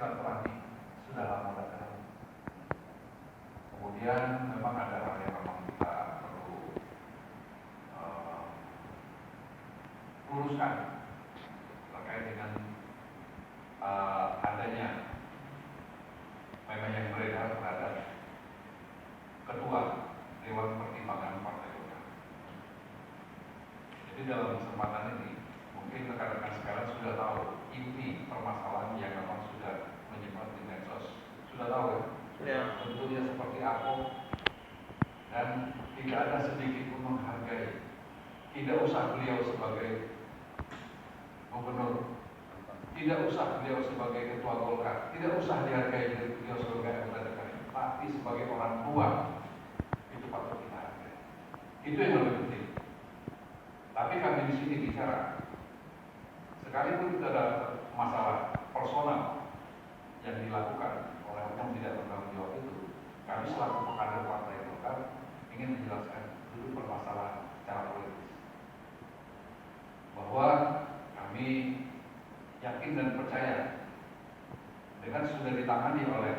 silaturahmi sudah lama berjalan. Kemudian memang ada hal yang memang kita perlu luruskan terkait dengan adanya memang yang beredar terhadap Ketua Dewan Pertimbangan Partai Golkar. Jadi dalam kesempatan ini mungkin rekan-rekan sekalian sudah tahu inti permasalahan yang memang sudah menyebar di medsos. Sudah tahu ya? Ya. Bentuknya seperti apa dan tidak ada sedikit pun menghargai. Tidak usah beliau sebagai gubernur, tidak usah beliau sebagai ketua Golkar, tidak usah dihargai beliau sebagai anggota DPR, tapi sebagai orang tua itu patut kita hargai. Itu yang lebih penting. Tapi kami di sini bicara, sekalipun kita ada masalah personal yang dilakukan oleh oknum tidak bertanggung jawab itu, kami selaku kader Partai Golkar ingin menjelaskan dulu permasalahan secara politis, bahwa kami yakin dan percaya dengan sudah ditangani oleh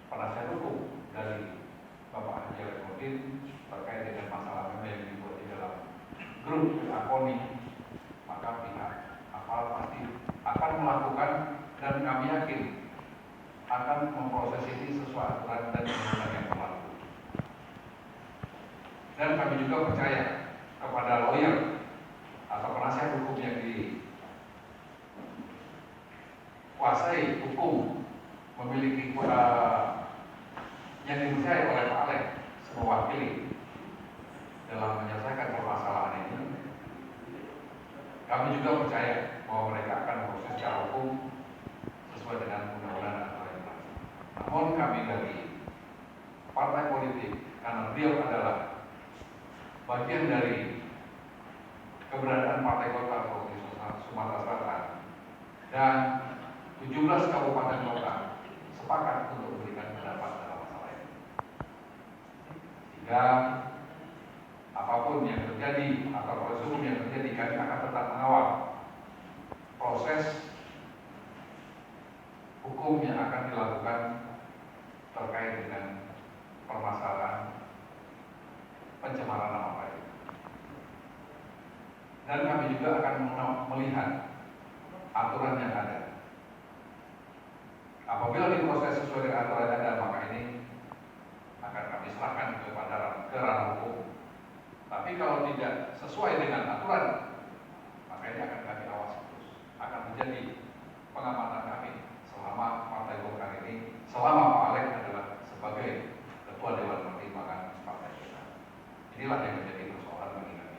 penasihat hukum dari Bapak Haji Alemuddin terkait dengan masalah yang dibuat di dalam grup Akoni, maka pihak APAL pasti akan melakukan dan kami yakin akan memproses ini sesuai aturan dan undang-undang yang berlaku. Dan kami juga percaya kepada lawyer atau penasihat hukum yang dikuasai hukum, memiliki yang dipercaya oleh Pak Alek mewakili dalam menyelesaikan permasalahan ini. Kami juga percaya bahwa mereka akan memproses secara hukum sesuai dengan undang-undang atau yang berlaku. Namun kami dari partai politik, karena beliau adalah bagian dari keberadaan Partai Golkar Provinsi Sumatera Selatan dan 17 kabupaten kota sepakat untuk memberikan pendapat dalam masalah ini. Sehingga apapun yang terjadi atau proses hukum yang terjadi, kami akan tetap mengawal proses hukum yang akan dilakukan terkait dengan permasalahan pencemaran nama baik. Dan kami juga akan melihat aturan yang ada. Apabila diproses sesuai dengan aturan yang ada, maka ini akan kami serahkan kepada ranah hukum. Tapi kalau tidak sesuai dengan aturan, maka ini akan kami awasi terus. Akan menjadi pengamatan kami selama Partai Golkar ini, selama Pak Alek adalah sebagai Ketua Dewan Pertimbangan Partai Golkar. Inilah yang menjadi persoalan bagi kami.